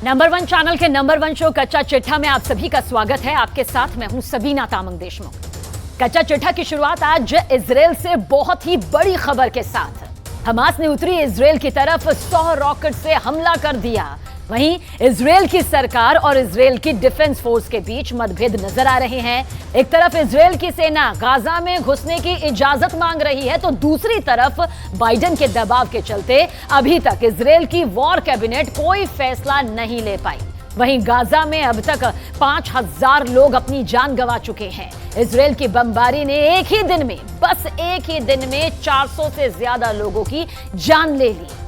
Number 1 channel के number 1 show कच्चा चिट्ठा में आप सभी का स्वागत है। आपके साथ मैं हूं सबीना तामंग देशमुख। कच्चा चिट्ठा की शुरुआत आज इजराइल से बहुत ही बड़ी खबर के साथ। हमास ने उत्तरी इजराइल की तरफ 100 रॉकेट से हमला कर दिया। वहीं इजराइल की सरकार और इजराइल की डिफेंस फोर्स के बीच मतभेद नजर आ रहे हैं। एक तरफ इजराइल की सेना गाजा में घुसने की इजाजत मांग रही है, तो दूसरी तरफ बाइडेन के दबाव के चलते अभी तक इजराइल की वॉर कैबिनेट कोई फैसला नहीं ले पाई। वहीं गाजा में अब तक 5000 लोग अपनी जान गंवा चुके हैं। इजराइल की बमबारी ने एक ही दिन में, बस एक ही दिन में 400 से ज्यादा लोगों की जान ले ली।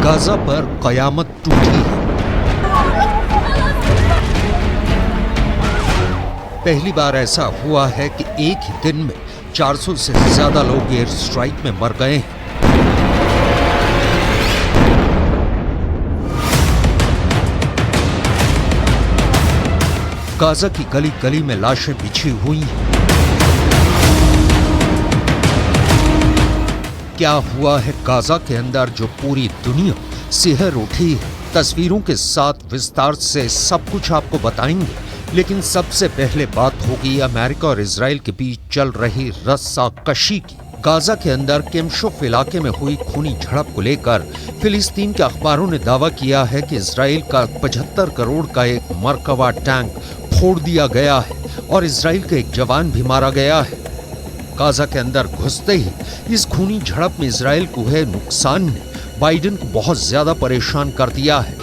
गाजा पर कयामत टूटी है। पहली बार ऐसा हुआ है कि एक ही दिन में 400 से ज्यादा लोग एयर स्ट्राइक में मर गए हैं। गाजा की गली गली में लाशें बिछी हुई हैं। क्या हुआ है गाजा के अंदर जो पूरी दुनिया सिहर उठी है? तस्वीरों के साथ विस्तार से सब कुछ आपको बताएंगे, लेकिन सबसे पहले बात होगी अमेरिका और इजराइल के बीच चल रही रस्साकशी की। गाजा के अंदर किमशोफ इलाके में हुई खूनी झड़प को लेकर फिलिस्तीन के अखबारों ने दावा किया है कि इजराइल का 75 करोड़ का एक मरकबा टैंक फोड़ दिया गया है और इजराइल का एक जवान भी मारा गया है। गाजा के अंदर घुसते ही इस खूनी झड़प में इजराइल को हुए नुकसान ने बाइडेन को बहुत ज्यादा परेशान कर दिया है।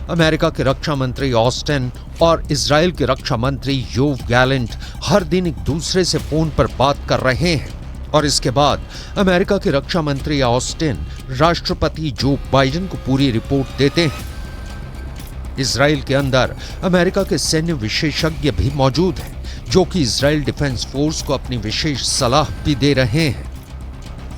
अमेरिका के रक्षा मंत्री ऑस्टिन और इजराइल के रक्षा मंत्री योव गैलेंट हर दिन एक दूसरे से फोन पर बात कर रहे हैं और इसके बाद अमेरिका के रक्षा मंत्री ऑस्टिन राष्ट्रपति जो बाइडेन को पूरी रिपोर्ट देते हैं। इजराइल के अंदर अमेरिका के सैन्य विशेषज्ञ भी मौजूद हैं, जो कि इजराइल डिफेंस फोर्स को अपनी विशेष सलाह भी दे रहे हैं।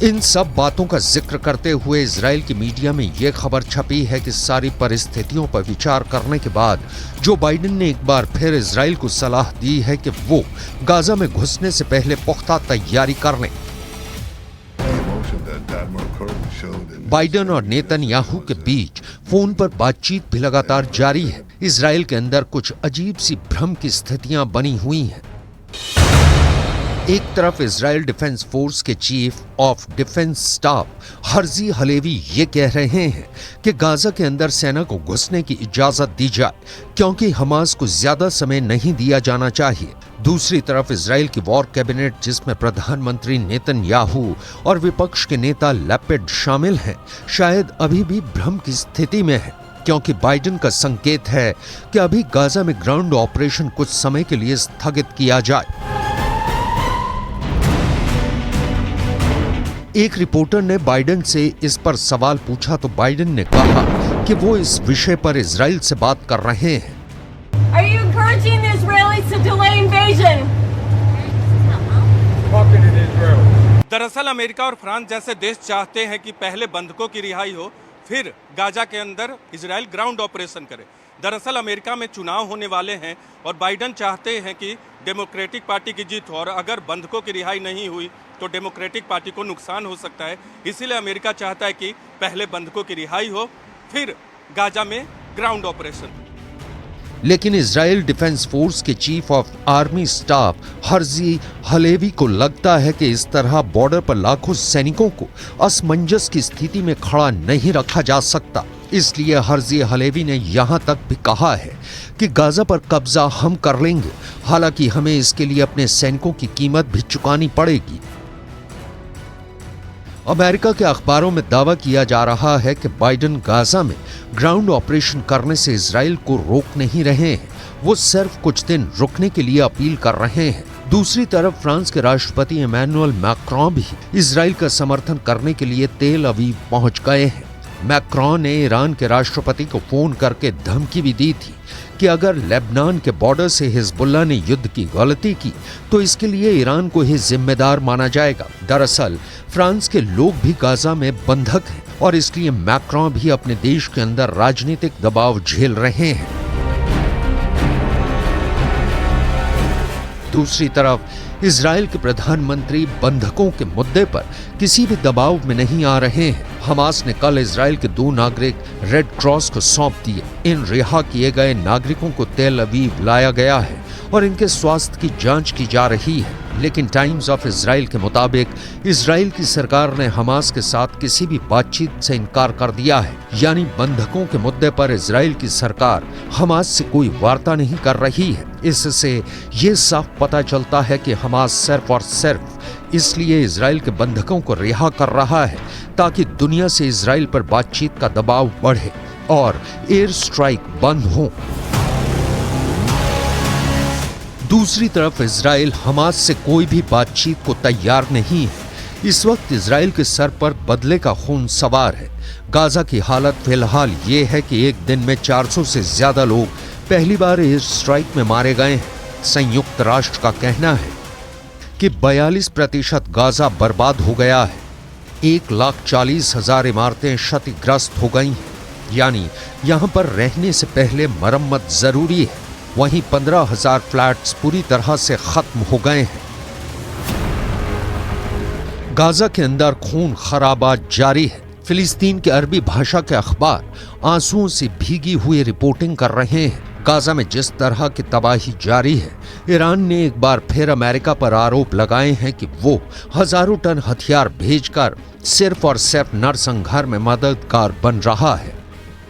इन सब बातों का जिक्र करते हुए इजराइल की मीडिया में यह खबर छपी है कि सारी परिस्थितियों पर विचार करने के बाद जो बाइडेन ने एक बार फिर इजराइल को सलाह दी है कि वो गाजा में घुसने से पहले पुख्ता तैयारी कर लें। बाइडेन और नेतन्याहू के बीच फोन पर बातचीत भी लगातार जारी है। इजराइल के अंदर कुछ अजीब सी भ्रम की स्थितियां बनी हुई हैं। एक तरफ इजराइल डिफेंस फोर्स के chief of defence staff Herzi Halevi ये कह रहे हैं कि गाजा के अंदर सेना को घुसने की इजाजत दी जाए, क्योंकि हमास को ज्यादा समय नहीं दिया जाना चाहिए। दूसरी तरफ इजराइल की वॉर कैबिनेट, जिसमें प्रधानमंत्री नेतन्याहू और विपक्ष के नेता लैपिड शामिल हैं, शायद अभी भी भ्रम की स्थिति में है, क्योंकि बाइडेन का संकेत है कि अभी गाजा में ग्राउंड ऑपरेशन कुछ समय के लिए स्थगित किया जाए। एक रिपोर्टर ने बाइडेन से इस पर सवाल पूछा तो बाइडेन ने कहा कि वो इस विषय पर इजराइल से बात कर रहे हैं। Are you encouraging the Israelis to delay invasion? दरअसल अमेरिका और फ्रांस जैसे देश चाहते हैं कि पहले बंधकों की रिहाई हो, फिर गाजा के अंदर इजराइल ग्राउंड ऑपरेशन करे। दरअसल अमेरिका में चुनाव होने वाले हैं और बाइडेन चाहते हैं कि डेमोक्रेटिक पार्टी की जीत हो, और अगर बंधकों की रिहाई नहीं हुई तो डेमोक्रेटिक पार्टी को नुकसान हो सकता है। इसीलिए अमेरिका चाहता है कि पहले बंधकों की रिहाई हो, फिर गाजा में ग्राउंड ऑपरेशन। लेकिन इजराइल डिफेंस फोर्स के chief of army staff Herzi Halevi को लगता है कि इस तरह बॉर्डर पर लाखों सैनिकों को असमंजस की स्थिति में खड़ा नहीं रखा जा सकता। इसलिए हर्जी हलेवी ने यहां तक भी कहा है कि गाजा पर कब्जा हम कर लेंगे, हालांकि हमें इसके लिए अपने सैनिकों की कीमत भी चुकानी पड़ेगी। अमेरिका के अखबारों में दावा किया जा रहा है कि बाइडेन गाजा में ग्राउंड ऑपरेशन करने से इजराइल को रोक नहीं रहे हैं, वो सिर्फ कुछ दिन रुकने के लिए अपील कर रहे हैं। दूसरी तरफ फ्रांस के राष्ट्रपति इमैनुअल मैक्रों भी इजराइल का समर्थन करने के लिए तेल अवीव पहुंच गए हैं। मैक्रों ने ईरान के राष्ट्रपति को फोन करके धमकी भी दी थी कि अगर लेबनान के बॉर्डर से हिजबुल्लाह ने युद्ध की गलती की तो इसके लिए ईरान को ही जिम्मेदार माना जाएगा। दरअसल फ्रांस के लोग भी गाजा में बंधक हैं और इसलिए मैक्रों भी अपने देश के अंदर राजनीतिक दबाव झेल रहे हैं। दूसरी तरफ इजराइल के प्रधानमंत्री बंधकों के मुद्दे पर किसी भी दबाव में नहीं आ रहे हैं। हमास ने कल इजराइल के 2 नागरिक रेड क्रॉस को सौंप दिए। इन रिहा किए गए नागरिकों को तेल अवीव लाया गया है और इनके स्वास्थ्य की जांच की जा रही है। लेकिन टाइम्स ऑफ इजराइल के मुताबिक इजराइल की सरकार ने हमास के साथ किसी भी बातचीत से इनकार कर दिया है। यानी बंधकों के मुद्दे पर इजराइल की सरकार हमास से कोई वार्ता नहीं कर रही है। इससे ये साफ पता चलता है कि हमास सिर्फ और सिर्फ इसलिए इजराइल के बंधकों को रिहा कर रहा है ताकि दुनिया से इजराइल पर बातचीत का दबाव बढ़े और एयर स्ट्राइक बंद हो। दूसरी तरफ इजराइल हमास से कोई भी बातचीत को तैयार नहीं है। इस वक्त इजराइल के सर पर बदले का खून सवार है। गाजा की हालत फिलहाल ये है कि एक दिन में 400 से ज्यादा लोग पहली बार एयर स्ट्राइक में मारे गए हैं। संयुक्त राष्ट्र का कहना है कि 42% गाजा बर्बाद हो गया है। 1,40,000 इमारतें क्षतिग्रस्त हो गई हैं। यानी यहां पर रहने से पहले मरम्मत जरूरी है। वहीं 15,000 फ्लैट्स पूरी तरह से खत्म हो गए हैं। गाजा के अंदर खून खराबा जारी है। फिलिस्तीन के अरबी भाषा के अखबार आंसुओं से भीगी हुई रिपोर्टिंग कर रहे हैं। गाजा में जिस तरह की तबाही जारी है, ईरान ने एक बार फिर अमेरिका पर आरोप लगाए हैं कि वो हजारों टन हथियार भेजकर सिर्फ और सिर्फ नरसंहार में मददगार बन रहा है।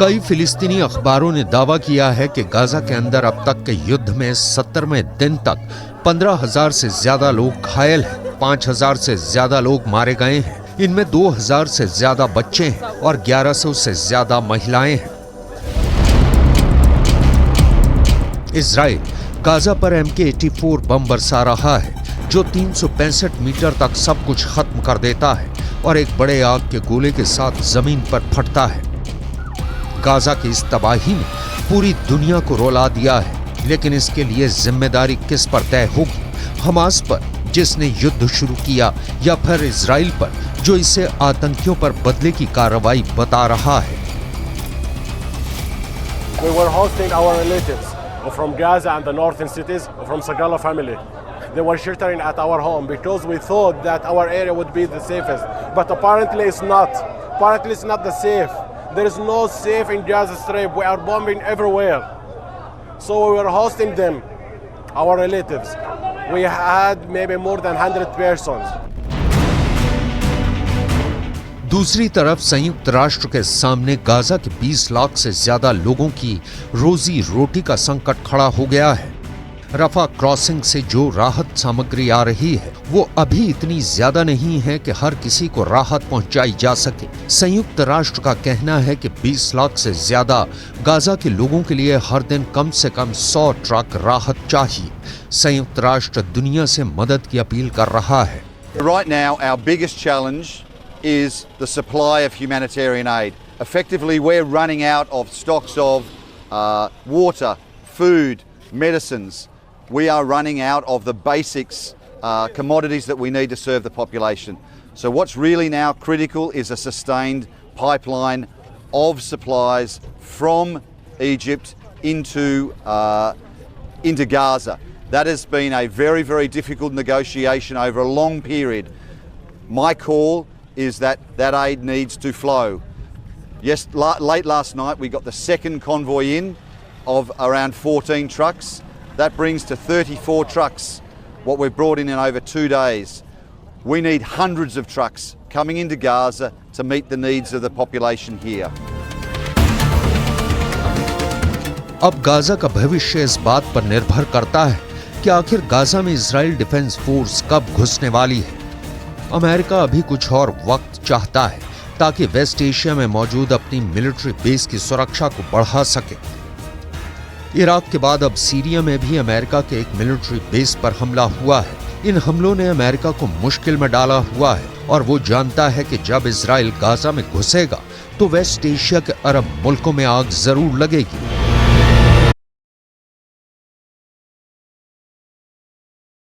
कई फिलिस्तीनी अखबारों ने दावा किया है कि गाजा के अंदर अब तक के युद्ध में 70वें दिन तक 15,000 से ज्यादा लोग घायल हैं, 5,000 से ज्यादा लोग मारे गए हैं। इनमें 2,000 से ज्यादा बच्चे हैं और 1,100 से ज्यादा महिलाएं हैं। इजराइल गाजा पर MK-84 बम बरसा रहा है जो 365 मीटर तक सब कुछ खत्म कर देता है और एक बड़े आग के गोले के साथ जमीन पर फटता है। गाजा की इस तबाही ने पूरी दुनिया को रुला दिया है, लेकिन इसके लिए जिम्मेदारी किस पर तय होगी? हमास पर, जिसने युद्ध शुरू किया, या फिर इजराइल पर, जो इसे आतंकियों पर बदले की कार्रवाई बता रहा है? We were hosting our relatives from Gaza and the northern cities from Sagala family. They were sheltering at our home because we thought that our area would be the safest, but apparently it's not. Apparently it's not the safe. There is no safe in Gaza Strip. We are bombing everywhere. So we were hosting them, our relatives. We had maybe more than 100 persons. दूसरी तरफ संयुक्त राष्ट्र के सामने Gaza के 20 लाख से ज्यादा लोगों की रोजी रोटी का संकट खड़ा हो गया है। रफा क्रॉसिंग से जो राहत सामग्री आ रही है वो अभी इतनी ज्यादा नहीं है कि हर किसी को राहत पहुंचाई जा सके। संयुक्त राष्ट्र का कहना है कि 20 लाख से ज्यादा गाजा के लोगों के लिए हर दिन कम से कम 100 ट्रक राहत चाहिए। संयुक्त राष्ट्र दुनिया से मदद की अपील कर रहा है। Right now, our biggest challenge is the supply of humanitarian aid. Effectively, we're running out of stocks of water, food, medicines. We are running out of the basics, commodities that we need to serve the population. So what's really now critical is a sustained pipeline of supplies from Egypt into Gaza. That has been a very, very difficult negotiation over a long period. My call is that aid needs to flow. Yes, late last night we got the second convoy in of around 14 trucks. That brings to 34 trucks what we've brought in over 2 days. We need hundreds of trucks coming into Gaza to meet the needs of the population here. अब Gaza का भविष्य इस बात पर निर्भर करता है कि आखिर गाजा में इजराइल डिफेंस फोर्स कब घुसने वाली है। अमेरिका अभी कुछ और वक्त चाहता है ताकि वेस्ट एशिया में मौजूद अपनी मिलिट्री बेस की सुरक्षा को बढ़ा सके। इराक के बाद अब सीरिया में भी अमेरिका के एक मिलिट्री बेस पर हमला हुआ है। इन हमलों ने अमेरिका को मुश्किल में डाला हुआ है और वो जानता है कि जब इजराइल गाजा में घुसेगा तो वेस्ट एशिया के अरब मुल्कों में आग जरूर लगेगी।